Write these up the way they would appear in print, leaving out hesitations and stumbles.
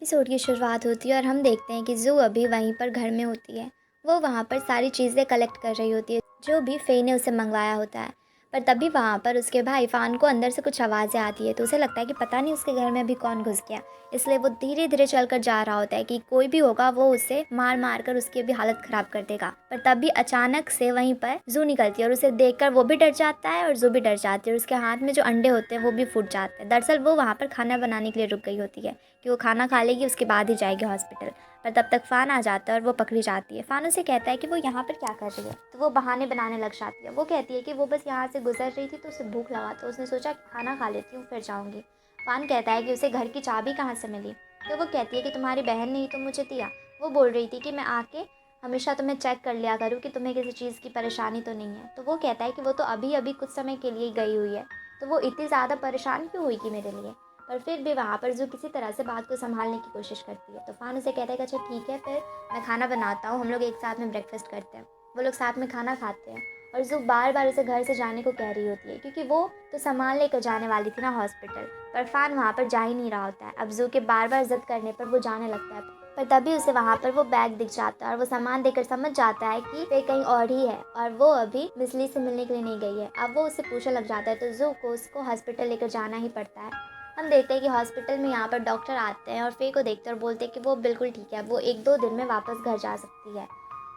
Episode की शुरुआत होती है और हम देखते हैं कि जू अभी वहीं पर घर में होती है। वो वहाँ पर सारी चीज़ें कलेक्ट कर रही होती है जो भी फ़े ने उसे मंगवाया होता है। पर तभी वहाँ पर उसके भाई फ़ान को अंदर से कुछ आवाज़ें आती है, तो उसे लगता है कि पता नहीं उसके घर में अभी कौन घुस गया। इसलिए वो धीरे धीरे चल कर जा रहा होता है कि कोई भी होगा वो उसे मार मार कर उसकी अभी हालत ख़राब कर देगा। पर तभी अचानक से वहीं पर जू निकलती है और उसे देखकर वो भी डर जाता है और जू भी डर जाती है और उसके हाथ में जो अंडे होते हैं वो भी फूट जाते हैं। दरअसल वो वहाँ पर खाना बनाने के लिए रुक गई होती है कि वो खाना खा लेगी, उसके बाद ही जाएगी हॉस्पिटल। पर तब तक फ़ान आ जाता है और वो पकड़ी जाती है। फ़ान उसे कहता है कि वो यहाँ पर क्या कर रही है, तो वो बहाने बनाने लग जाती है। वो कहती है कि वो बस यहाँ से गुजर रही थी तो उसे भूख लगा, तो उसने सोचा कि खाना खा लेती हूँ फिर जाऊँगी। फ़ान कहता है कि उसे घर की चाबी कहाँ से मिली, तो वो कहती है कि तुम्हारी बहन ने ही तो मुझे दिया। वो बोल रही थी कि मैं आके हमेशा तुम्हें चेक कर लिया करूँ कि तुम्हें किसी चीज़ की परेशानी तो नहीं है। तो वो कहता है कि वो तो अभी अभी कुछ समय के लिए गई हुई है, तो वो इतनी ज़्यादा परेशान क्यों हुई कि मेरे लिए। पर फिर भी वहाँ पर जो किसी तरह से बात को संभालने की कोशिश करती है। तो फ़ान उसे कहता है कि अच्छा ठीक है, फिर मैं खाना बनाता हूँ, हम लोग एक साथ में ब्रेकफास्ट करते हैं। वो लोग साथ में खाना खाते हैं और जू बार बार उसे घर से जाने को कह रही होती है क्योंकि वो तो सामान लेकर जाने वाली थी ना हॉस्पिटल। पर फ़ान वहाँ पर जा ही नहीं रहा होता है। अब जू के बार बार जिद करने पर वो जाने लगता है। पर तभी उसे वहाँ पर वो बैग दिख जाता है और वो सामान देकर समझ जाता है कि वे कहीं और ही है और वो अभी मिसली से मिलने के लिए नहीं गई है। अब वो उससे पूछने लग जाता है, तो जू को उसको हॉस्पिटल लेकर जाना ही पड़ता है। हम देखते हैं कि हॉस्पिटल में यहाँ पर डॉक्टर आते हैं और फ़े को देखते हैं और बोलते हैं कि वो बिल्कुल ठीक है, वो 1-2 दिन में वापस घर जा सकती है।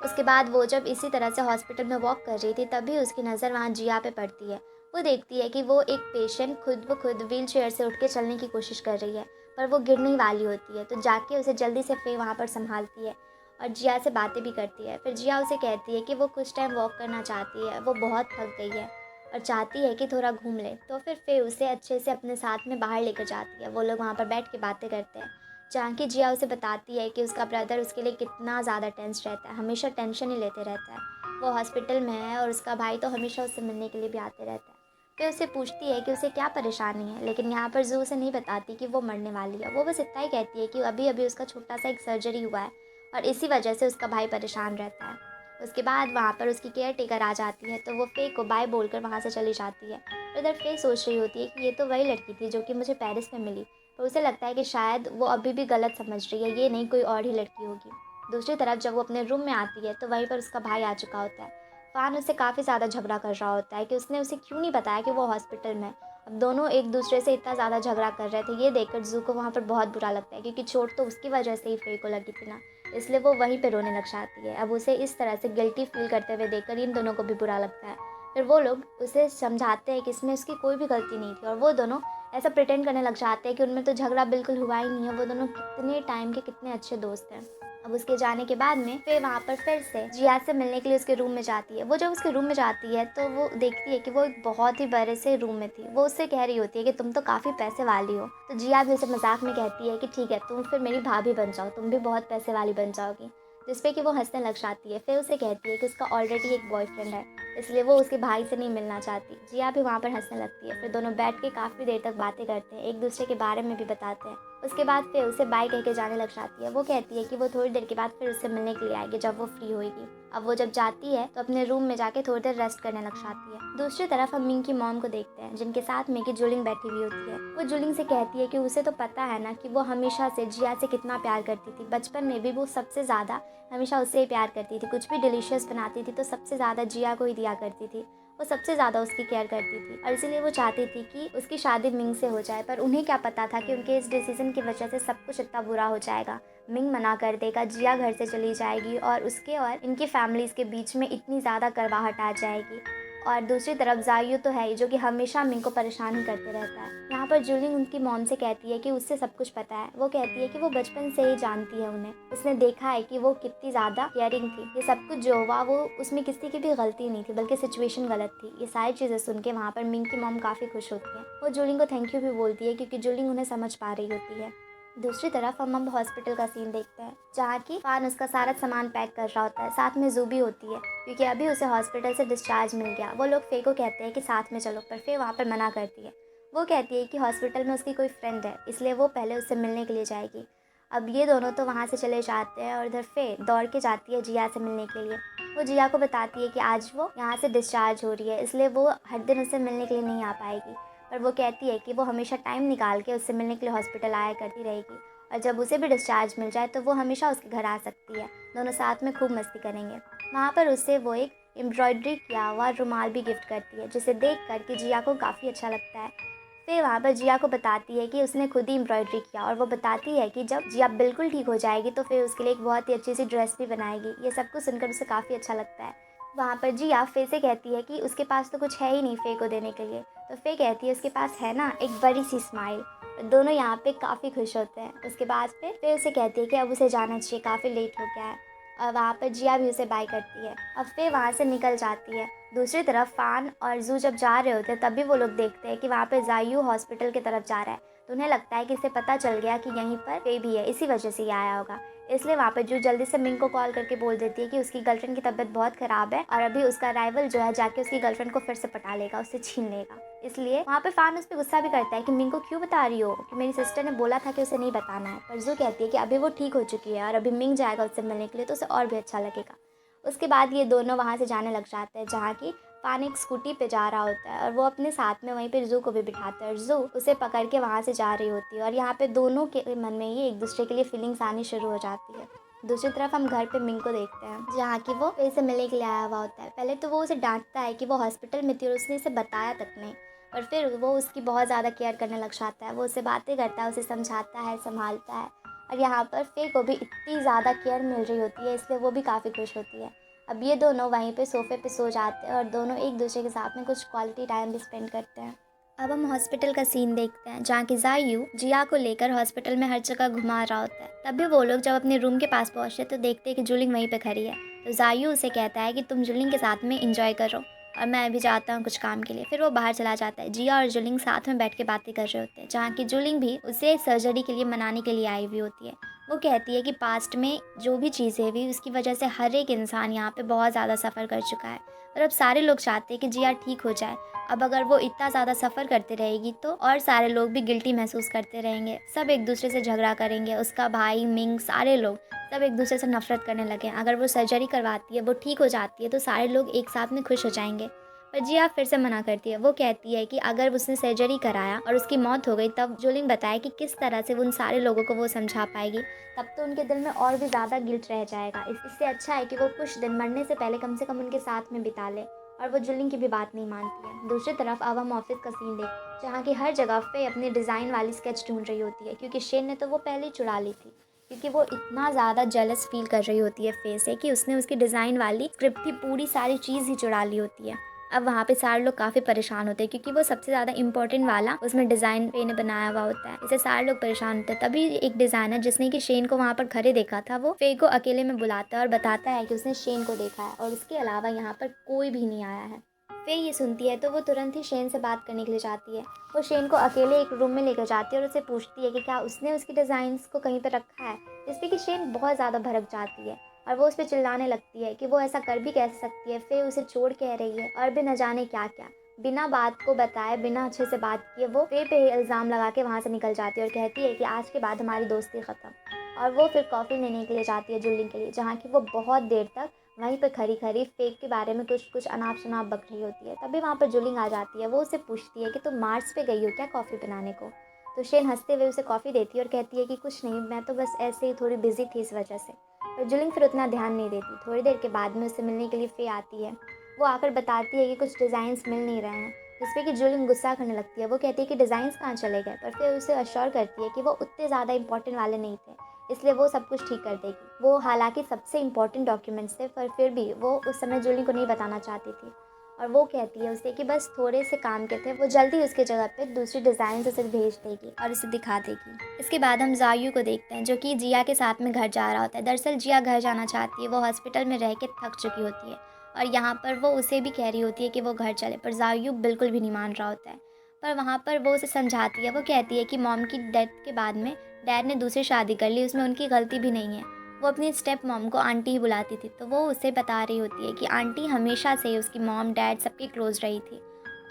उसके बाद वो जब इसी तरह से हॉस्पिटल में वॉक कर रही थी तभी उसकी नज़र वहाँ जिया पे पड़ती है। वो देखती है कि वो एक पेशेंट खुद ब खुद व्हीलचेयर से उठ के चलने की कोशिश कर रही है, पर वो गिरने ही वाली होती है। तो जाके उसे जल्दी से फ़े वहाँ पर संभालती है और जिया से बातें भी करती है। फिर जिया उसे कहती है कि वो कुछ टाइम वॉक करना चाहती है, वो बहुत थक गई है और चाहती है कि थोड़ा घूम ले। तो फिर फ़े उसे अच्छे से अपने साथ में बाहर लेकर जाती है। वो लोग वहाँ पर बैठ के बातें करते हैं, जहाँ की जिया उसे बताती है कि उसका ब्रदर उसके लिए कितना ज़्यादा टेंस रहता है, हमेशा टेंशन ही लेते रहता है। वो हॉस्पिटल में है और उसका भाई तो हमेशा उससे मिलने के लिए भी आते रहता है। फ़े उससे पूछती है कि उसे क्या परेशानी है, लेकिन यहाँ पर जू उसे नहीं बताती कि वो मरने वाली है। वो बस इतना ही कहती है कि अभी अभी उसका छोटा सा एक सर्जरी हुआ है और इसी वजह से उसका भाई परेशान रहता है। उसके बाद वहाँ पर उसकी केयर टेकर आ जाती है, तो वो फ़े को बाय बोलकर वहाँ से चली जाती है। इधर फ़े सोच रही होती है कि ये तो वही लड़की थी जो कि मुझे पेरिस में मिली, पर उसे लगता है कि शायद वो अभी भी गलत समझ रही है, ये नहीं कोई और ही लड़की होगी। दूसरी तरफ जब वो अपने रूम में आती है तो वहीं पर उसका भाई आ चुका होता है। फ़ान उससे काफ़ी ज़्यादा झगड़ा कर रहा होता है कि उसने उसे क्यों नहीं बताया कि वो हॉस्पिटल में है। अब दोनों एक दूसरे से इतना ज़्यादा झगड़ा कर रहे थे, ये देखकर जू को वहाँ पर बहुत बुरा लगता है क्योंकि चोट तो उसकी वजह से ही फ़े को लगी थी ना, इसलिए वो वहीं पे रोने लग जाती है। अब उसे इस तरह से गिल्टी फ़ील करते हुए देखकर इन दोनों को भी बुरा लगता है। फिर वो लोग उसे समझाते हैं कि इसमें उसकी कोई भी गलती नहीं थी और वो दोनों ऐसा प्रिटेंड करने लग जाते हैं कि उनमें तो झगड़ा बिल्कुल हुआ ही नहीं है, वो दोनों कितने टाइम के कितने अच्छे दोस्त हैं। अब उसके जाने के बाद में फिर वहाँ पर फिर से जिया से मिलने के लिए उसके रूम में जाती है। वो जब उसके रूम में जाती है तो वो देखती है कि वो एक बहुत ही बड़े से रूम में थी। वो उससे कह रही होती है कि तुम तो काफ़ी पैसे वाली हो। तो जिया भी उसे मजाक में कहती है कि ठीक है, तुम फिर मेरी भाभी बन जाओ, तुम भी बहुत पैसे वाली बन जाओगी। जिस पे कि वो हंसने लग जाती है। फिर उसे कहती है कि उसका ऑलरेडी एक बॉयफ्रेंड है, इसलिए वो उसके भाई से नहीं मिलना चाहती। जिया भी वहाँ पर हंसने लगती है। फिर दोनों बैठ के काफ़ी देर तक बातें करते हैं, एक दूसरे के बारे में भी बताते हैं। उसके बाद फिर उसे बाय कह के जाने लग जाती है। वो कहती है कि वो थोड़ी देर के बाद फिर उससे मिलने के लिए आएगी जब वो फ्री होएगी। अब वो जब जाती है तो अपने रूम में जाके थोड़ी देर रेस्ट करने लग जाती है। दूसरी तरफ हम मिंग की मॉम को देखते हैं, जिनके साथ मिंग की जुलिंग बैठी हुई होती है। वो जुलिंग से कहती है कि उसे तो पता है ना कि वो हमेशा से जिया से कितना प्यार करती थी। बचपन में भी वो सबसे ज़्यादा हमेशा उससे ही प्यार करती थी। कुछ भी डिलीशियस बनाती थी तो सबसे ज़्यादा जिया को ही दिया करती थी। वो सबसे ज़्यादा उसकी केयर करती थी और इसीलिए वो चाहती थी कि उसकी शादी मिंग से हो जाए। पर उन्हें क्या पता था कि उनके इस डिसीज़न की वजह से सब कुछ इतना बुरा हो जाएगा। मिंग मना कर देगा, जिया घर से चली जाएगी और उसके और इनकी फैमिलीज़ के बीच में इतनी ज़्यादा कड़वाहट आ जाएगी। और दूसरी तरफ जायू तो है ही, जो कि हमेशा मिंग को परेशान ही करते रहता है। यहाँ पर जूलिंग उनकी मॉम से कहती है कि उससे सब कुछ पता है। वो कहती है कि वो बचपन से ही जानती है उन्हें, उसने देखा है कि वो कितनी ज़्यादा केयरिंग थी। ये सब कुछ जो हुआ वो उसमें किसी की भी गलती नहीं थी, बल्कि सिचुएशन गलत थी। ये सारी चीज़ें सुन के वहाँ पर मिंग की मॉम काफ़ी खुश होती है। वो जूलिंग को थैंक यू भी बोलती है क्योंकि जूलिंग उन्हें समझ पा रही होती है। दूसरी तरफ हम अब हॉस्पिटल का सीन देखते हैं, जहाँ की फान उसका सारा सामान पैक कर रहा होता है। साथ में जू भी होती है क्योंकि अभी उसे हॉस्पिटल से डिस्चार्ज मिल गया। वो लोग फे को कहते हैं कि साथ में चलो, पर फे वहाँ पर मना करती है। वो कहती है कि हॉस्पिटल में उसकी कोई फ्रेंड है, इसलिए वो पहले उससे मिलने के लिए जाएगी। अब ये दोनों तो वहाँ से चले जाते हैं और इधर फे दौड़ के जाती है जिया से मिलने के लिए। वो जिया को बताती है कि आज वो यहाँ से डिस्चार्ज हो रही है, इसलिए वो हर दिन उससे मिलने के लिए नहीं आ पाएगी। पर वो कहती है कि वो हमेशा टाइम निकाल के उससे मिलने के लिए हॉस्पिटल आया करती रहेगी और जब उसे भी डिस्चार्ज मिल जाए तो वो हमेशा उसके घर आ सकती है। दोनों साथ में खूब मस्ती करेंगे। वहाँ पर उससे वो एक एम्ब्रॉयडरी किया हुआ रुमाल भी गिफ्ट करती है, जिसे देख कर के जिया को काफ़ी अच्छा लगता है। फिर वहाँ पर जिया को बताती है कि उसने खुद ही एम्ब्रॉयडरी किया, और वो बताती है कि जब जिया बिल्कुल ठीक हो जाएगी तो फिर उसके लिए एक बहुत ही अच्छी सी ड्रेस भी बनाएगी। ये सब कुछ सुनकर उसे काफ़ी अच्छा लगता है। वहाँ पर जिया फे से कहती है कि उसके पास तो कुछ है ही नहीं फे को देने के लिए। तो फे कहती है उसके पास है ना एक बड़ी सी स्माइल। दोनों यहाँ पे काफ़ी खुश होते हैं। उसके बाद फिर उसे कहती है कि अब उसे जाना चाहिए, काफ़ी लेट हो गया है। और वहाँ पर जिया भी उसे बाय करती है। अब फिर वहाँ से निकल जाती है। दूसरी तरफ फ़ान और जू जब जा रहे होते हैं तब भी वो लोग देखते हैं कि वहाँ पे ज़ायू हॉस्पिटल की तरफ जा रहा है। तो उन्हें लगता है कि इसे पता चल गया कि यहीं पर फे भी है, इसी वजह से ये आया होगा। इसलिए वहाँ पे जू जल्दी से मिंग को कॉल करके बोल देती है कि उसकी गर्लफ्रेंड की तबीयत बहुत ख़राब है और अभी उसका राइवल जो है जाके उसकी गर्लफ्रेंड को फिर से पटा लेगा, उससे छीन लेगा। इसलिए वहाँ पे फ़ान उस पर गुस्सा भी करता है कि मिंग को क्यों बता रही हो, कि मेरी सिस्टर ने बोला था कि उसे नहीं बताना है। पर जू कहती है कि अभी वो ठीक हो चुकी है और अभी मिंग जाएगा उससे मिलने के लिए तो उसे और भी अच्छा लगेगा। उसके बाद ये दोनों वहाँ से जाने लग जाते हैं, जहाँ की फ़ान एक स्कूटी पे जा रहा होता है और वो अपने साथ में वहीं पे जू को भी बिठाता है और जू उसे पकड़ के वहाँ से जा रही होती है। और यहाँ पे दोनों के मन में ही एक दूसरे के लिए फीलिंग्स आनी शुरू हो जाती है। दूसरी तरफ हम घर पे मिंग को देखते हैं, जहाँ की वो फिर से मिलने के लिए आया हुआ होता है। पहले तो वो उसे डांटता है कि वो हॉस्पिटल में थी और उसने इसे बताया तक नहीं, पर फिर वो उसकी बहुत ज़्यादा केयर करने लग जाता है। वो उससे बातें करता है, उसे समझाता है, संभालता है। और यहाँ पर फे को भी इतनी ज़्यादा केयर मिल रही होती है, इसलिए वो भी काफ़ी खुश होती है। अब ये दोनों वहीं पे सोफ़े पे सो जाते हैं और दोनों एक दूसरे के साथ में कुछ क्वालिटी टाइम भी स्पेंड करते हैं। अब हम हॉस्पिटल का सीन देखते हैं, जहाँ की ज़ायू जिया को लेकर हॉस्पिटल में हर जगह घुमा रहा होता है। तब भी वो लोग जब अपने रूम के पास पहुँचते तो देखते हैं कि जुलिंग वहीं पे खड़ी है। तो ज़ायू उसे कहता है कि तुम जुलिंग के साथ में इंजॉय करो और मैं अभी जाता हूँ कुछ काम के लिए। फिर वो बाहर चला जाता है। जिया और जुलिंग साथ में बैठ के बातें कर रहे होते हैं, जहाँ की जुलिंग भी उसे सर्जरी के लिए मनाने के लिए आई हुई होती है। वो कहती है कि पास्ट में जो भी चीज़ें हुई उसकी वजह से हर एक इंसान यहाँ पे बहुत ज़्यादा सफ़र कर चुका है और अब सारे लोग चाहते हैं कि जिया ठीक हो जाए। अब अगर वो इतना ज़्यादा सफ़र करते रहेगी तो और सारे लोग भी गिल्टी महसूस करते रहेंगे, सब एक दूसरे से झगड़ा करेंगे। उसका भाई, मिंग, सारे लोग सब एक दूसरे से नफरत करने लगे। अगर वो सर्जरी करवाती है, वो ठीक हो जाती है तो सारे लोग एक साथ में खुश हो जाएंगे। पर जिया फिर से मना करती है। वो कहती है कि अगर उसने सर्जरी कराया और उसकी मौत हो गई तब जुलिंग बताए कि किस तरह से वो उन सारे लोगों को वो समझा पाएगी, तब तो उनके दिल में और भी ज़्यादा गिल्ट रह जाएगा। इससे अच्छा है कि वो कुछ दिन मरने से पहले कम से कम उनके साथ में बिता ले। और वो जुलिंग की भी बात नहीं मानती है। दूसरी तरफ अब हम ऑफिस का सीन देख, जहाँ की हर जगह पे अपनी डिज़ाइन वाली स्केच ढूंढ रही होती है, क्योंकि शेन ने तो वो पहले ही चुरा ली थी। क्योंकि वो इतना ज़्यादा जेलस फील कर रही होती है फे से कि उसने उसकी डिज़ाइन वाली स्क्रिप्ट की पूरी सारी चीज़ ही चुरा ली होती है। अब वहाँ पे सारे लोग काफ़ी परेशान होते हैं, क्योंकि वो सबसे ज़्यादा इम्पोर्टेंट वाला उसमें डिज़ाइन फे ने बनाया हुआ होता है। इसे सारे लोग परेशान होते हैं। तभी एक डिज़ाइनर जिसने कि शेन को वहाँ पर खड़े देखा था, वो फे को अकेले में बुलाता है और बताता है कि उसने शेन को देखा है और उसके अलावा यहाँ पर कोई भी नहीं आया है। फे ये सुनती है तो वो तुरंत ही शेन से बात करने के लिए जाती है। वो शेन को अकेले एक रूम में लेकर जाती है और उसे पूछती है कि क्या उसने उसकी डिज़ाइंस को कहीं पर रखा है, जिससे कि शेन बहुत ज़्यादा भड़क जाती है और वो उस पर चिल्लाने लगती है कि वो ऐसा कर भी कैसे सकती है, फे उसे छोड़ कह रही है और भी न जाने क्या क्या। बिना बात को बताए, बिना अच्छे से बात किए वो फे पे इल्ज़ाम लगा के वहाँ से निकल जाती है और कहती है कि आज के बाद हमारी दोस्ती ख़त्म। और वो फिर कॉफ़ी लेने के लिए जाती है जुलिंग के लिए, जहाँ की वो बहुत देर तक वहीं पे खड़ी खड़ी फेक के बारे में कुछ कुछ अनाप शनाप बक रही होती है। तभी वहाँ पर जुलिंग आ जाती है। वो उसे पूछती है कि तुम मार्स पे गई हो क्या कॉफ़ी बनाने को। तो शेन हंसते हुए उसे कॉफ़ी देती है और कहती है कि कुछ नहीं, मैं तो बस ऐसे ही थोड़ी बिजी थी इस वजह से। पर जुलिंग फिर उतना ध्यान नहीं देती। थोड़ी देर के बाद में उससे मिलने के लिए फे आती है। वो आकर बताती है कि कुछ डिज़ाइंस मिल नहीं रहे हैं, जिसपे कि जुलिंग गुस्सा करने लगती है। वो कहती है कि डिज़ाइंस कहाँ चले गए, पर फिर उसे अश्योर करती है कि वो उतने ज़्यादा इंपॉर्टेंट वाले नहीं थे, इसलिए वो सब कुछ ठीक कर देगी। वो हालांकि सबसे इम्पोर्टेंट डॉक्यूमेंट्स थे, पर फिर भी वो उस समय जुलिंग को नहीं बताना चाहती थी। और वो कहती है उसे कि बस थोड़े से काम के थे, वो जल्दी उसके जगह पे दूसरी डिज़ाइन उसे भेज देगी और उसे दिखा देगी। इसके बाद हम ज़ायू को देखते हैं, जो कि जिया के साथ में घर जा रहा होता है। दरअसल जिया घर जाना चाहती है, वो हॉस्पिटल में रह के थक चुकी होती है और यहाँ पर वो उसे भी कह रही होती है कि वो घर चले, पर ज़ायू बिल्कुल भी नहीं मान रहा होता है। पर वहाँ पर वो उसे समझाती है। वो कहती है कि मॉम की डेथ के बाद में डैड ने दूसरी शादी कर ली, उसमें उनकी गलती भी नहीं है। वो अपनी स्टेप मॉम को आंटी ही बुलाती थी, तो वो उसे बता रही होती है कि आंटी हमेशा से उसकी मॉम डैड सबकी क्लोज रही थी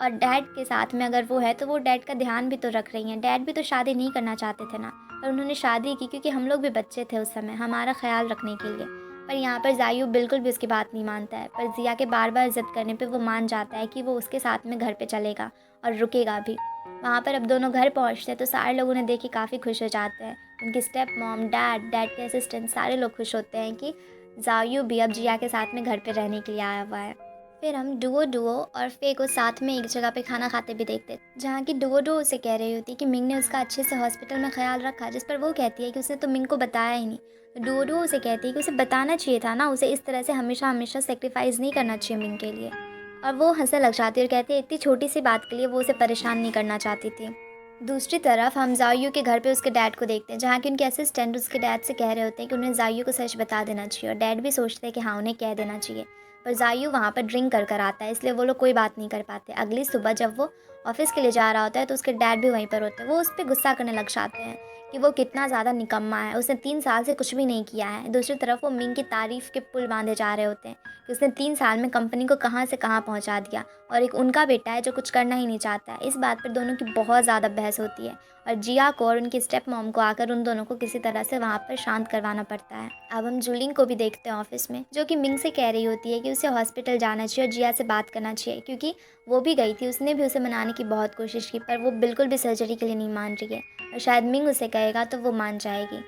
और डैड के साथ में अगर वो है तो वो डैड का ध्यान भी तो रख रही हैं। डैड भी तो शादी नहीं करना चाहते थे ना, पर उन्होंने शादी की क्योंकि हम लोग भी बच्चे थे उस समय, हमारा ख्याल रखने के लिए। पर यहाँ पर ज़ायू बिल्कुल भी उसकी बात नहीं मानता है, पर जिया के बार बार जिद करने पे वो मान जाता है कि वो उसके साथ में घर पे चलेगा और रुकेगा भी। वहाँ पर अब दोनों घर पहुँचते हैं तो सारे लोग उन्हें देख के काफ़ी खुश हो जाते हैं। उनकी स्टेप मॉम, डैड के असिस्टेंट सारे लोग खुश होते हैं कि जायू भी अब जिया के साथ में घर पे रहने के लिए आया हुआ है। फिर हम डुओ और फे को साथ में एक जगह पे खाना खाते भी देखते हैं, जहाँ की डुओ उसे कह रही होती है कि मिंग ने उसका अच्छे से हॉस्पिटल में ख्याल रखा, जिस पर वो कहती है कि उसने तो मिंग को बताया ही नहीं। तो डुओ उसे कहती है कि उसे बताना चाहिए था ना, उसे इस तरह से हमेशा हमेशा सेक्रीफाइस नहीं करना चाहिए मिंग के लिए। और वो हंसने लग जाती है और कहती है इतनी छोटी सी बात के लिए वो उसे परेशान नहीं करना चाहती थी। दूसरी तरफ हम जायू के घर पे उसके डैड को देखते हैं, जहाँ की उनके असिस्टेंट उसके डैड से कह रहे होते हैं कि उन्हें जायू को सच बता देना चाहिए, और डैड भी सोचते हैं कि हाँ उन्हें कह देना चाहिए। पर जायू वहाँ पर ड्रिंक कर आता है, इसलिए वो लोग कोई बात नहीं कर पाते। अगली सुबह जब वो ऑफिस के लिए जा रहा होता है तो उसके डैड भी वहीं पर होते हैं। वो उस पर गुस्सा करने लग जाते हैं कि वो कितना ज़्यादा निकम्मा है, उसने 3 साल से कुछ भी नहीं किया है। दूसरी तरफ वो मिंग की तारीफ़ के पुल बांधे जा रहे होते हैं कि उसने 3 साल में कंपनी को कहाँ से कहाँ पहुँचा दिया, और एक उनका बेटा है जो कुछ करना ही नहीं चाहता है। इस बात पर दोनों की बहुत ज़्यादा बहस होती है, और जिया को और उनकी स्टेप मॉम को आकर उन दोनों को किसी तरह से वहाँ पर शांत करवाना पड़ता है। अब हम जूलिंग को भी देखते हैं ऑफिस में, जो कि मिंग से कह रही होती है कि उसे हॉस्पिटल जाना चाहिए और जिया से बात करना चाहिए, क्योंकि वो भी गई थी, उसने भी उसे मनाने की बहुत कोशिश की, पर वो बिल्कुल भी सर्जरी के लिए नहीं मान रही है, और शायद मिंग उसे कहेगा तो वो मान जाएगी।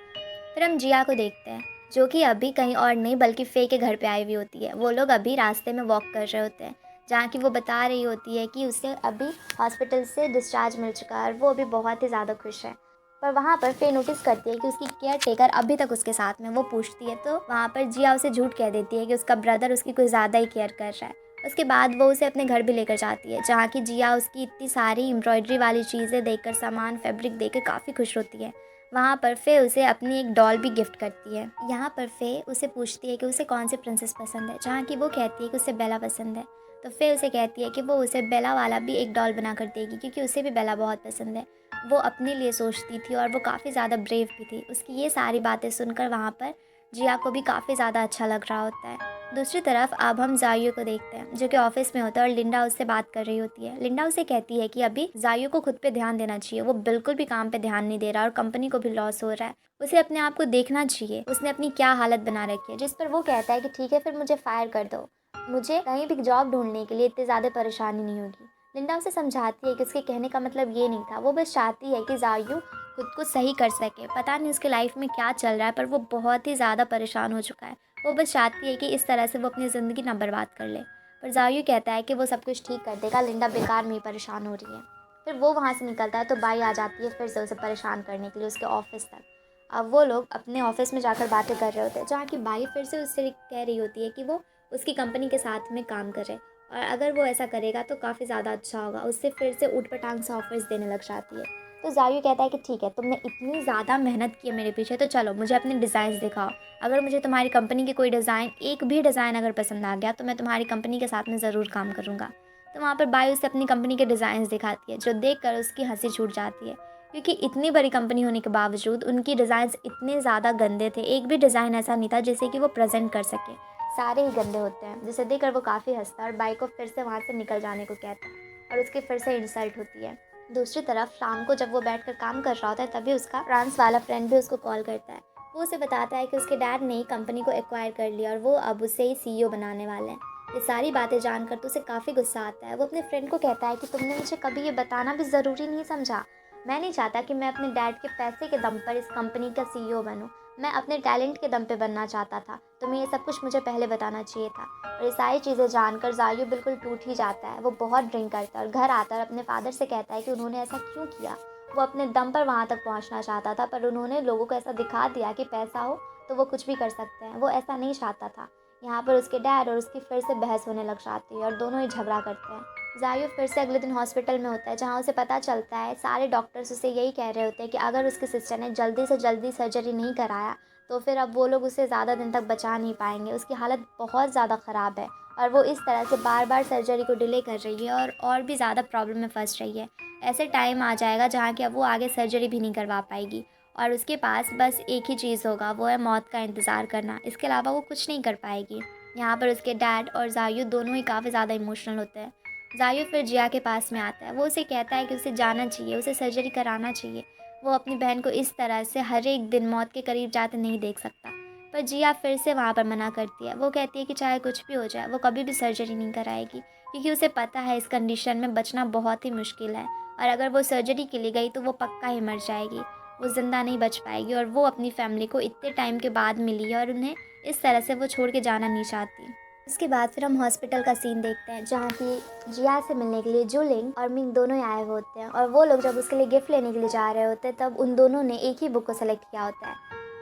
फिर हम जिया को देखते हैं, जो कि अभी कहीं और नहीं बल्कि फे के घर पे आई हुई होती है। वो लोग अभी रास्ते में वॉक कर रहे होते हैं, जहाँ की वो बता रही होती है कि उसे अभी हॉस्पिटल से डिस्चार्ज मिल चुका है और वो अभी बहुत ही ज़्यादा खुश है। पर वहाँ पर फे नोटिस करती है कि उसकी केयर टेकर अभी तक उसके साथ में। वो पूछती है तो वहाँ पर जिया उसे झूठ कह देती है कि उसका ब्रदर उसकी कुछ ज़्यादा ही केयर कर रहा है। उसके बाद वो उसे अपने घर भी लेकर जाती है, जहाँ की जिया उसकी इतनी सारी एम्ब्रॉयडरी वाली चीज़ें देखकर, सामान फैब्रिक देखकर काफ़ी खुश होती है। वहाँ पर फे उसे अपनी एक डॉल भी गिफ्ट करती है। यहाँ पर फे उसे पूछती है कि उसे कौन सी प्रिंसेस पसंद है, जहाँ की वो कहती है कि उसे बेला पसंद है। तो फे उसे कहती है कि वो उसे बेला वाला भी एक डॉल बना कर देगी, क्योंकि उसे भी बेला बहुत पसंद है। वो अपने लिए सोचती थी और वो काफ़ी ज़्यादा ब्रेव भी थी। उसकी ये सारी बातें सुनकर वहाँ पर जिया को भी काफ़ी ज़्यादा अच्छा लग रहा होता है। दूसरी तरफ अब हम जायू को देखते हैं, जो कि ऑफिस में होता है और लिंडा उससे बात कर रही होती है। लिंडा उसे कहती है कि अभी जायू को खुद पे ध्यान देना चाहिए, वो बिल्कुल भी काम पे ध्यान नहीं दे रहा और कंपनी को भी लॉस हो रहा है, उसे अपने आप को देखना चाहिए, उसने अपनी क्या हालत बना रखी है। जिस पर वो कहता है कि ठीक है फिर मुझे फायर कर दो, मुझे कहीं भी जॉब ढूंढने के लिए इतनी ज़्यादा परेशानी नहीं होगी। लिंडा उसे समझाती है कि उसके कहने का मतलब ये नहीं था, वो बस चाहती है कि जायू खुद को सही कर सके। पता नहीं उसके लाइफ में क्या चल रहा है, पर वो बहुत ही ज़्यादा परेशान हो चुका है। वो बस चाहती है कि इस तरह से वो अपनी ज़िंदगी ना बर्बाद कर ले। पर जायू कहता है कि वो सब कुछ ठीक कर देगा, लिंडा बेकार में ही परेशान हो रही है। फिर वो वहाँ से निकलता है तो बाई आ जाती है फिर से उसे परेशान करने के लिए उसके ऑफिस तक। अब वो लोग अपने ऑफिस में जाकर बातें कर रहे होते हैं, जहाँ की बाई फिर से उससे कह रही होती है कि वो उसकी कंपनी के साथ में काम करे, और अगर वो ऐसा करेगा तो काफ़ी ज़्यादा अच्छा होगा। उससे फिर से ऊट पटांग से ऑफर्स देने लग जाती है। तो जायू कहता है कि ठीक है, तुमने इतनी ज़्यादा मेहनत की है मेरे पीछे, तो चलो मुझे अपने डिज़ाइंस दिखाओ। अगर मुझे तुम्हारी कंपनी के कोई डिज़ाइन, एक भी डिज़ाइन अगर पसंद आ गया तो मैं तुम्हारी कंपनी के साथ में ज़रूर काम करूँगा। तो वहाँ पर बाई उसे अपनी कंपनी के डिज़ाइंस दिखाती है, जो देख कर उसकी हंसी छूट जाती है, क्योंकि इतनी बड़ी कंपनी होने के बावजूद उनकी डिज़ाइंस इतने ज़्यादा गंदे थे। एक भी डिज़ाइन ऐसा नहीं था जिसे कि वो प्रेजेंट कर सके, सारे ही गंदे होते हैं। जिसे देखकर वो काफ़ी हंसता है और बाई को फिर से वहाँ से निकल जाने को कहता है, और उसकी फिर से इंसल्ट होती है। दूसरी तरफ शाम को जब वो बैठकर काम कर रहा होता है, तभी उसका फ्रांस वाला फ्रेंड भी उसको कॉल करता है। वो उसे बताता है कि उसके डैड ने कंपनी को एक्वायर कर लिया और वो अब उसे ही सीईओ बनाने वाले हैं। ये सारी बातें जानकर तो उसे काफ़ी गुस्सा आता है। वो अपने फ्रेंड को कहता है कि तुमने मुझे कभी ये बताना भी ज़रूरी नहीं समझा। मैं नहीं चाहता कि मैं अपने डैड के पैसे के दम पर इस कंपनी का सीईओ बनूं। मैं अपने टैलेंट के दम पे बनना चाहता था। तुम्हें ये सब कुछ मुझे पहले बताना चाहिए था। और ये सारी चीज़ें जानकर जायू बिल्कुल टूट ही जाता है। वो बहुत ड्रिंक करता है और घर आता है और अपने फादर से कहता है कि उन्होंने ऐसा क्यों किया। वो अपने दम पर वहाँ तक पहुँचना चाहता था, पर उन्होंने लोगों को ऐसा दिखा दिया कि पैसा हो तो वो कुछ भी कर सकते हैं। वो ऐसा नहीं चाहता था। यहाँ पर उसके डैड और उसकी फिर से बहस होने लग जाती है और दोनों ही झगड़ा करते हैं। जायू फिर से अगले दिन हॉस्पिटल में होता है, जहाँ उसे पता चलता है सारे डॉक्टर्स उसे यही कह रहे होते हैं कि अगर उसके सिस्टर ने जल्दी से जल्दी सर्जरी नहीं कराया तो फिर अब वो लोग उसे ज़्यादा दिन तक बचा नहीं पाएंगे। उसकी हालत बहुत ज़्यादा ख़राब है और वो इस तरह से बार बार सर्जरी को डिले कर रही है और भी ज़्यादा प्रॉब्लम में फंस रही है। ऐसे टाइम आ जाएगा जहाँ कि अब वो आगे सर्जरी भी नहीं करवा पाएगी और उसके पास बस एक ही चीज़ होगा, वो है मौत का इंतज़ार करना। इसके अलावा वो कुछ नहीं कर पाएगी। यहाँ पर उसके डैड और जायू दोनों ही काफ़ी ज़्यादा इमोशनल होते हैं। जायू फिर जिया के पास में आता है। वो उसे कहता है कि उसे जाना चाहिए, उसे सर्जरी कराना चाहिए। वो अपनी बहन को इस तरह से हर एक दिन मौत के करीब जाते नहीं देख सकता। पर जिया फिर से वहाँ पर मना करती है। वो कहती है कि चाहे कुछ भी हो जाए वो कभी भी सर्जरी नहीं कराएगी, क्योंकि उसे पता है इस कंडीशन में बचना बहुत ही मुश्किल है और अगर वो सर्जरी के लिए गई तो वो पक्का ही मर जाएगी। वो ज़िंदा नहीं बच पाएगी और वो अपनी फैमिली को इतने टाइम के बाद मिली है और उन्हें इस तरह से वो छोड़ के जाना नहीं चाहती। उसके बाद फिर हम हॉस्पिटल का सीन देखते हैं जहाँ की जिया से मिलने के लिए जुलिंग और मिंग दोनों ही आए हुए होते हैं और वो लोग जब उसके लिए गिफ्ट लेने के लिए जा रहे होते हैं तब उन दोनों ने एक ही बुक को सेलेक्ट किया होता है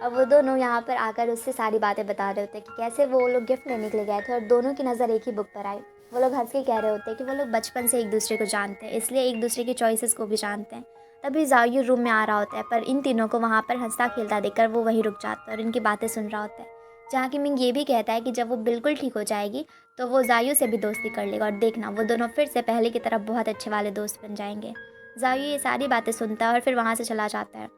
और वो दोनों यहाँ पर आकर उससे सारी बातें बता रहे होते हैं कि कैसे वो लोग गिफ्ट लेने के लिए गए थे और दोनों की नज़र एक ही बुक पर आई। वो लोग हंस के कह रहे होते हैं कि वो लोग बचपन से एक दूसरे को जानते हैं, इसलिए एक दूसरे की चॉइसेस को भी जानते हैं। तभी जायू रूम में आ रहा होता है पर इन तीनों को वहाँ पर हंसता खेलता देखकर वो वहीं रुक जाता है और इनकी बातें सुन रहा होता है। जहाँ की मिंग ये भी कहता है कि जब वो बिल्कुल ठीक हो जाएगी तो वो जायू से भी दोस्ती कर लेगा और देखना वो दोनों फिर से पहले की तरह बहुत अच्छे वाले दोस्त बन जाएंगे। जायू ये सारी बातें सुनता है और फिर वहाँ से चला जाता है।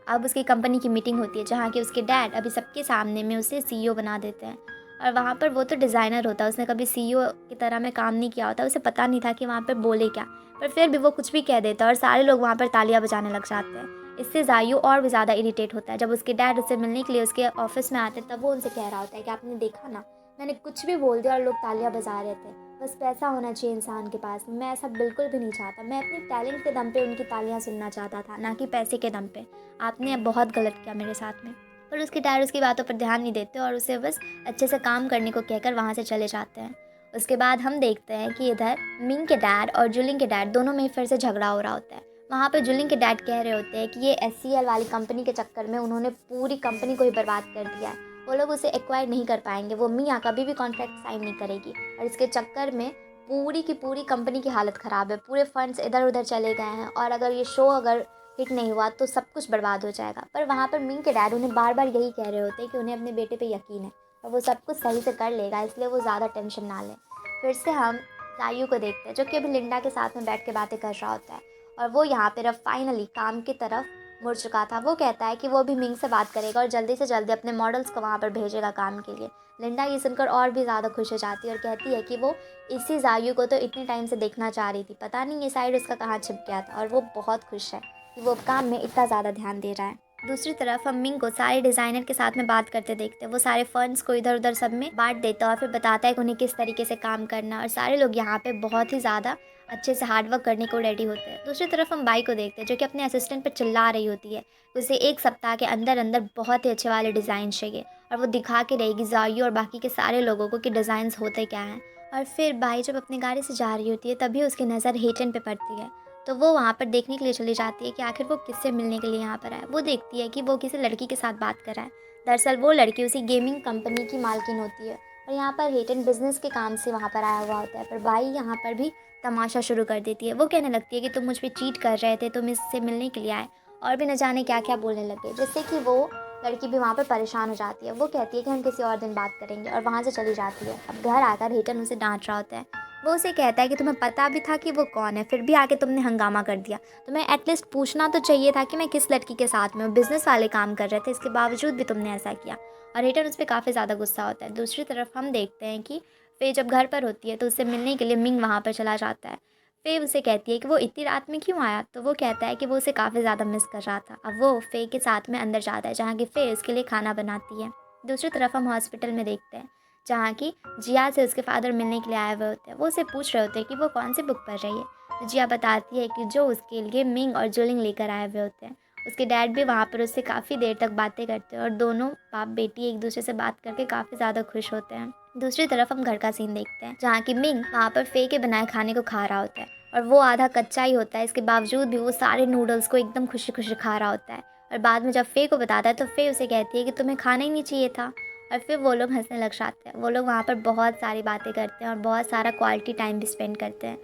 अब उसकी कंपनी की मीटिंग होती है जहाँ कि उसके डैड अभी सबके सामने में उसे सीईओ बना देते हैं और वहाँ पर वो तो डिज़ाइनर होता है, उसने कभी सीईओ की तरह में काम नहीं किया होता, उसे पता नहीं था कि वहाँ पर बोले क्या, पर फिर भी वो कुछ भी कह देता है और सारे लोग वहाँ पर तालियां बजाने लग जाते हैं। इससे जायू और भी ज़्यादा इरिटेट होता है। जब उसके डैड उससे मिलने के लिए उसके ऑफिस में आते हैं तब वो उनसे कह रहा होता है कि आपने देखा ना, मैंने कुछ भी बोल दिया और लोग तालियां बजा रहे थे। बस पैसा होना चाहिए इंसान के पास, मैं ऐसा बिल्कुल भी नहीं चाहता, मैं अपने टैलेंट के दम पे उनकी तालियां सुनना चाहता था, ना कि पैसे के दम पे। आपने अब बहुत गलत किया मेरे साथ में। पर उसके डैड उसकी बातों पर ध्यान नहीं देते और उसे बस अच्छे से काम करने को कहकर वहाँ से चले जाते हैं। उसके बाद हम देखते हैं कि इधर मिंग के डैड और जुलिंग के डैड दोनों में फिर से झगड़ा हो रहा होता है। वहाँ पे जुलिंग के डैड कह रहे होते हैं कि ये SCL वाली कंपनी के चक्कर में उन्होंने पूरी कंपनी को ही बर्बाद कर दिया है, वो लोग उसे एक्वायर नहीं कर पाएंगे, वो मियाँ कभी भी कॉन्ट्रैक्ट साइन नहीं करेगी और इसके चक्कर में पूरी की पूरी कंपनी की हालत ख़राब है, पूरे फंड्स इधर उधर चले गए हैं और अगर ये शो अगर हिट नहीं हुआ तो सब कुछ बर्बाद हो जाएगा। पर वहाँ पर मिंग के डैड उन्हें बार बार यही कह रहे होते हैं कि उन्हें अपने बेटे पे यकीन है और वो सब कुछ सही से कर लेगा, इसलिए वो ज़्यादा टेंशन ना लें। फिर से हम तायू को देखते हैं जो कि अभी लिंडा के साथ में बैठ के बातें कर रहा होता है और वो यहाँ पर अब फाइनली काम की तरफ मुड़ चुका था। वो कहता है कि वो भी मिंग से बात करेगा और जल्दी से जल्दी अपने मॉडल्स को वहाँ पर भेजेगा काम के लिए। लिंडा ये सुनकर और भी ज़्यादा खुश हो जाती है और कहती है कि वो इसी जायू को तो इतने टाइम से देखना चाह रही थी, पता नहीं ये साइड उसका कहाँ छिप गया था और वो बहुत खुश है कि वो काम में इतना ज़्यादा ध्यान दे रहा है। दूसरी तरफ हम मिंग को सारे डिज़ाइनर के साथ में बात करते देखते हैं। वो सारे फंड्स को इधर उधर सब में बांट देता है और फिर बताता है कि उन्हें किस तरीके से काम करना है और सारे लोग यहाँ पे बहुत ही ज़्यादा अच्छे से हार्डवर्क करने को रेडी होते हैं। दूसरी तरफ हम बाई को देखते हैं जो कि अपने असिस्टेंट पर चिल्ला रही होती है, उसे 1 सप्ताह के अंदर अंदर बहुत ही अच्छे वाले डिज़ाइन चाहिए और वो दिखा के रहेगी जायू और बाकी के सारे लोगों को कि डिज़ाइंस होते क्या हैं। और फिर बाई जब अपनी गाड़ी से जा रही होती है तभी उसकी नज़र हेटन पे पड़ती है, तो वो वहाँ पर देखने के लिए चली जाती है कि आखिर वो किससे मिलने के लिए यहाँ पर आया। वो देखती है कि वो किसी लड़की के साथ बात कर रहा है। दरअसल वो लड़की उसी गेमिंग कंपनी की मालकिन होती है और यहाँ पर हेटन बिजनेस के काम से वहाँ पर आया हुआ होता है। पर बाई यहाँ पर भी तमाशा शुरू कर देती है। वो कहने लगती है कि तुम मुझ पर चीट कर रहे थे, तुम इससे मिलने के लिए आए, और भी न जाने क्या क्या बोलने लगे, जिससे कि वो लड़की भी वहाँ पर परेशान हो जाती है। वो कहती है कि हम किसी और दिन बात करेंगे और वहाँ से चली जाती है। अब घर आकर हेटन उसे डांट रहा होता है। वो उसे कहता है कि तुम्हें पता भी था कि वो कौन है, फिर भी आके तुमने हंगामा कर दिया। तुम्हें एटलीस्ट पूछना तो चाहिए था कि मैं किस लड़की के साथ में हूँ, बिजनेस वाले काम कर रहे थे, इसके बावजूद भी तुमने ऐसा किया। और हेटन उस पर काफ़ी ज़्यादा गुस्सा होता है। दूसरी तरफ हम देखते हैं कि फे जब घर पर होती है तो उससे मिलने के लिए मिंग वहाँ पर चला जाता है। फे उसे कहती है कि वो इतनी रात में क्यों आया, तो वो कहता है कि वो उसे काफ़ी ज़्यादा मिस कर रहा था। अब वो फे के साथ में अंदर जाता है जहाँ की फे उसके लिए खाना बनाती है। दूसरी तरफ हम हॉस्पिटल में देखते हैं जहाँ की जिया से उसके फादर मिलने के लिए आए हुए होते हैं। वो उसे पूछ रहे होते हैं कि वो कौन सी बुक पढ़ रही है, तो जिया बताती है कि जो उसके लिए मिंग और जुलिंग लेकर आए हुए होते हैं। उसके डैड भी वहाँ पर उससे काफ़ी देर तक बातें करते हैं और दोनों बाप बेटी एक दूसरे से बात करके काफ़ी ज़्यादा खुश होते हैं। दूसरी तरफ हम घर का सीन देखते हैं जहाँ की मिंग वहाँ पर फे के बनाए खाने को खा रहा होता है और वो आधा कच्चा ही होता है, इसके बावजूद भी वो सारे नूडल्स को एकदम खुशी खुशी खा रहा होता है। और बाद में जब फे को बताता है तो फे उसे कहती है कि तुम्हें खाना ही नहीं चाहिए था। और फिर वो लोग हंसने लग जाते हैं। वो लोग वहाँ पर बहुत सारी बातें करते हैं और बहुत सारा क्वालिटी टाइम भी स्पेंड करते हैं।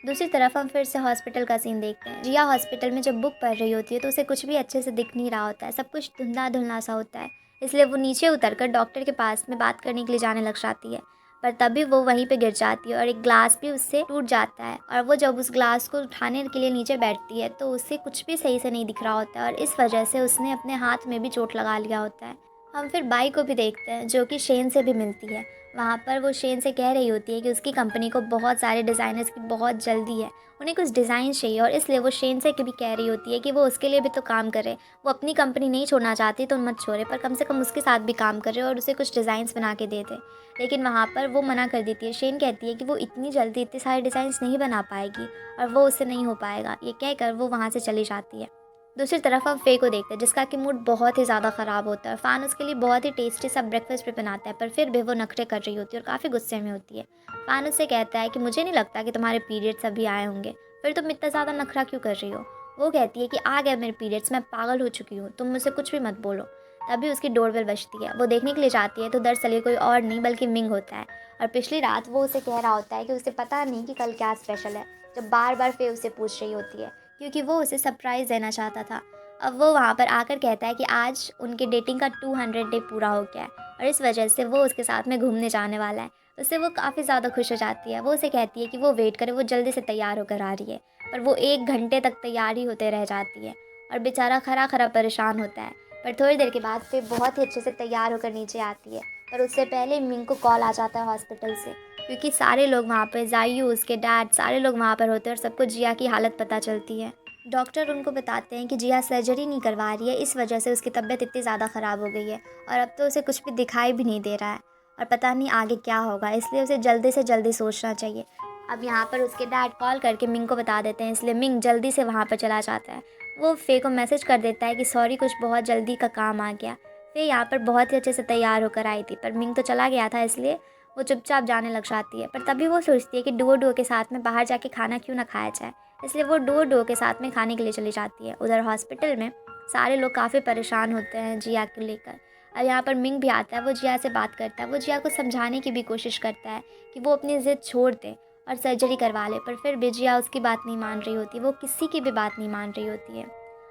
दूसरी तरफ हम फिर से हॉस्पिटल का सीन देखते हैं। जिया हॉस्पिटल में जब बुक पढ़ रही होती है तो उसे कुछ भी अच्छे से दिख नहीं रहा होता है, सब कुछ धुंधला धुंधला सा होता है, इसलिए वो नीचे उतरकर डॉक्टर के पास में बात करने के लिए जाने लग जाती है। पर तभी वो वहीं पे गिर जाती है और एक ग्लास भी उससे टूट जाता है और वो जब उस ग्लास को उठाने के लिए नीचे बैठती है तो उससे कुछ भी सही से नहीं दिख रहा होता है और इस वजह से उसने अपने हाथ में भी चोट लगा लिया होता है। हम फिर बाई को भी देखते हैं जो कि शेन से भी मिलती है। वहाँ पर वो शेन से कह रही होती है कि उसकी कंपनी को बहुत सारे डिज़ाइनर्स की बहुत जल्दी है, उन्हें कुछ डिज़ाइन चाहिए और इसलिए वो शेन से भी कह रही होती है कि वो उसके लिए भी तो काम करे। वो अपनी कंपनी नहीं छोड़ना चाहती तो मत छोड़े, पर कम से कम उसके साथ भी काम करे और उसे कुछ डिज़ाइंस बना के दे दे। लेकिन वहाँ पर वो मना कर देती है। शेन कहती है कि वो इतनी जल्दी इतने सारे डिज़ाइंस नहीं बना पाएगी और वो उससे नहीं हो पाएगा। ये कहकर वो वहाँ से चली जाती है। दूसरी तरफ हम फे को देखते हैं जिसका कि मूड बहुत ही ज़्यादा ख़राब होता है। फ़ान उसके लिए बहुत ही टेस्टी सा ब्रेकफास्ट भी बनाता है, पर फिर भी वो नखरे कर रही होती है और काफ़ी गुस्से में होती है। फ़ान उससे कहता है कि मुझे नहीं लगता कि तुम्हारे पीरियड्स अभी आए होंगे, फिर तुम इतना ज़्यादा नखरा क्यों कर रही हो। वो कहती है कि आ गया मेरे पीरियड्स, मैं पागल हो चुकी हूँ, तुम मुझसे कुछ भी मत बोलो। तभी उसकी डोरबेल बजती है। वो देखने के लिए जाती है तो दरअसल ये कोई और नहीं बल्कि मिंग होता है। और पिछली रात वो उसे कह रहा होता है कि उसे पता नहीं कि कल क्या स्पेशल है, जब बार बार फे उससे पूछ रही होती है क्योंकि वो उसे सरप्राइज़ देना चाहता था। अब वो वहाँ पर आकर कहता है कि आज उनके डेटिंग का 200 डे पूरा हो गया है और इस वजह से वो उसके साथ में घूमने जाने वाला है। उससे वो काफ़ी ज़्यादा खुश हो जाती है। वो उसे कहती है कि वो वेट करे, वो जल्दी से तैयार होकर आ रही है, पर वो 1 घंटे तक तैयार ही होते रह जाती है और बेचारा खरा खरा परेशान होता है। पर थोड़ी देर के बाद फिर बहुत ही अच्छे से तैयार होकर नीचे आती है, पर उससे पहले मिंग को कॉल आ जाता है हॉस्पिटल से, क्योंकि सारे लोग वहाँ पर, जायू, उसके डैड, सारे लोग वहाँ पर होते हैं और सबको जिया की हालत पता चलती है। डॉक्टर उनको बताते हैं कि जिया सर्जरी नहीं करवा रही है, इस वजह से उसकी तबीयत इतनी ज़्यादा ख़राब हो गई है और अब तो उसे कुछ भी दिखाई भी नहीं दे रहा है और पता नहीं आगे क्या होगा, इसलिए उसे जल्दी से जल्दी सोचना चाहिए। अब यहाँ पर उसके डैड कॉल करके मिंग को बता देते हैं, इसलिए मिंग जल्दी से वहाँ पर चला जाता है। वो फे को मैसेज कर देता है कि सॉरी, कुछ बहुत जल्दी का काम आ गया। फे यहाँ पर बहुत ही अच्छे से तैयार होकर आई थी, पर मिंग तो चला गया था, इसलिए वो चुपचाप जाने लग जाती है। पर तभी वो सोचती है कि डुओ के साथ में बाहर जाके खाना क्यों ना खाया जाए, इसलिए वो डुओ के साथ में खाने के लिए चली जाती है। उधर हॉस्पिटल में सारे लोग काफ़ी परेशान होते हैं जिया को लेकर और यहाँ पर मिंग भी आता है। वो जिया से बात करता है, वो जिया को समझाने की भी कोशिश करता है कि वो अपनी ज़िद छोड़ दे और सर्जरी करवा ले, पर फिर भी जिया उसकी बात नहीं मान रही होती, वो किसी की भी बात नहीं मान रही होती है।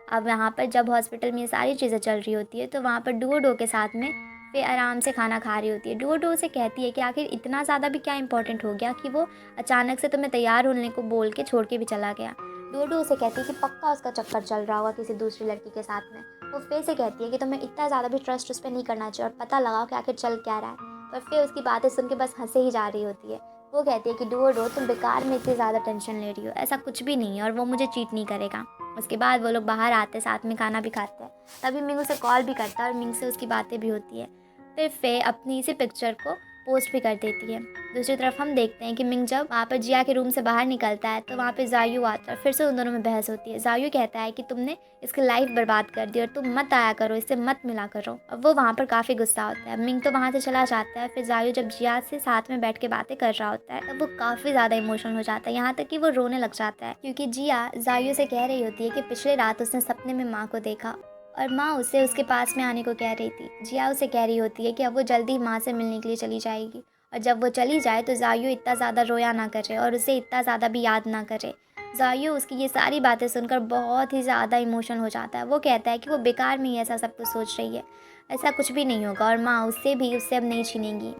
अब यहाँ पर जब हॉस्पिटल में ये सारी चीज़ें चल रही होती है तो वहाँ पर डुओ के साथ में वे आराम से खाना खा रही होती है। डुओ से कहती है कि आखिर इतना ज़्यादा भी क्या इंपॉर्टेंट हो गया कि वो अचानक से तुम्हें तैयार होने को बोल के छोड़ के भी चला गया। डुओ से कहती है कि पक्का उसका चक्कर चल रहा होगा किसी दूसरी लड़की के साथ में। वो फे से कहती है कि तुम्हें इतना ज़्यादा भी ट्रस्ट उस पर नहीं करना चाहिए और पता लगाओ कि आखिर चल क्या रहा है, पर फे उसकी बातें सुन के बस हंसे ही जा रही होती है। वो कहती है कि डुओ तुम बेकार में इतनी ज़्यादा टेंशन ले रही हो, ऐसा कुछ भी नहीं है और वो मुझे चीट नहीं करेगा। उसके बाद वो लोग बाहर आते, साथ में खाना भी खाते हैं। तभी मिंग उसे कॉल भी करता है और मिंग से उसकी बातें भी होती है। फिर फे अपनी इसी पिक्चर को पोस्ट भी कर देती है। दूसरी तरफ हम देखते हैं कि मिंग जब वहाँ पर जिया के रूम से बाहर निकलता है तो वहाँ पे जायू आता है, फिर से उन दोनों में बहस होती है। जायू कहता है कि तुमने इसकी लाइफ बर्बाद कर दी और तुम मत आया करो, इससे मत मिला करो। अब वो वहाँ पर काफ़ी गुस्सा होता है। मिंग तो वहाँ से चला जाता है। फिर जायू जब जिया से साथ में बैठ के बातें कर रहा होता है तब वो काफ़ी ज़्यादा इमोशनल हो जाता है, यहाँ तक कि वो रोने लग जाता है, क्योंकि जिया जायू से कह रही होती है कि पिछले रात उसने सपने में माँ को देखा और माँ उसे उसके पास में आने को कह रही थी। जिया उसे कह रही होती है कि अब वो जल्दी माँ से मिलने के लिए चली जाएगी और जब वो चली जाए तो जायू इतना ज़्यादा रोया ना करे और उसे इतना ज़्यादा भी याद ना करे। जायू उसकी ये सारी बातें सुनकर बहुत ही ज़्यादा इमोशनल हो जाता है। वो कहता है कि वो बेकार में ही ऐसा सब कुछ सोच रही है, ऐसा कुछ भी नहीं होगा और माँ उससे अब नहीं छीनेगी।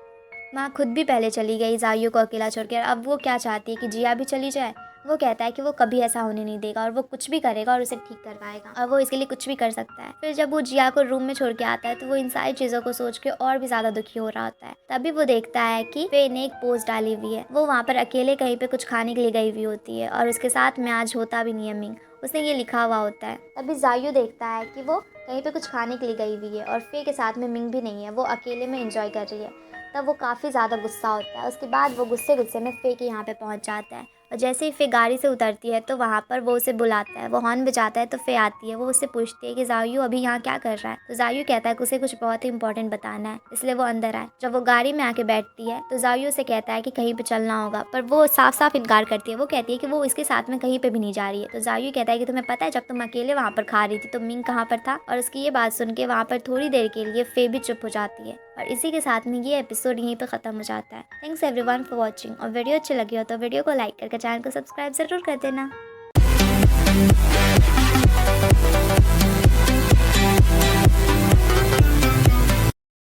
माँ खुद भी पहले चली गई जायू को अकेला छोड़कर, अब वो क्या चाहती है कि जिया भी चली जाए। वो कहता है कि वो कभी ऐसा होने नहीं देगा और वो कुछ भी करेगा और उसे ठीक करवाएगा और वो इसके लिए कुछ भी कर सकता है। फिर जब वो जिया को रूम में छोड़ के आता है तो वो इन सारी चीज़ों को सोच के और भी ज़्यादा दुखी हो रहा होता है। तभी वो देखता है कि फे ने एक पोस्ट डाली हुई है। वो वहाँ पर अकेले कहीं पे कुछ खाने के लिए गई हुई होती है और उसके साथ में आज होता भी नहीं है मिंग, उसने ये लिखा हुआ होता है। तभी जायू देखता है कि वो कहीं पे कुछ खाने के लिए गई हुई है और फे के साथ में मिंग भी नहीं है, वो अकेले में एंजॉय कर रही है। तब वो काफ़ी ज़्यादा गुस्सा होता है। उसके बाद वो गुस्से में फे के यहाँ पे पहुँच जाता है और जैसे ही फे गाड़ी से उतरती है तो वहाँ पर वो उसे बुलाता है। वो हॉर्न बजाता है तो फे आती है। वो उससे पूछती है कि जायू अभी यहाँ क्या कर रहा है। तो जायू कहता है कि उसे कुछ बहुत ही इंपॉर्टेंट बताना है, इसलिए वो अंदर आए। जब वो गाड़ी में आके बैठती है तो जायू उसे कहता है कि कहीं पे चलना होगा, पर वो साफ साफ इनकार करती है। वो कहती है कि वो इसके साथ में कहीं पे भी नहीं जा रही है। तो जायू कहता है कि तुम्हें पता है जब तुम अकेले वहाँ पर खा रही थी तो मिंग कहाँ पर था। और उसकी ये बात सुन के वहाँ पर थोड़ी देर के लिए फे भी चुप हो जाती है और इसी के साथ में ये एपिसोड यहीं पर ख़त्म हो जाता है। Thanks everyone for watching. और वीडियो अच्छी लगी हो तो वीडियो को लाइक करके चैनल को सब्सक्राइब ज़रूर कर देना।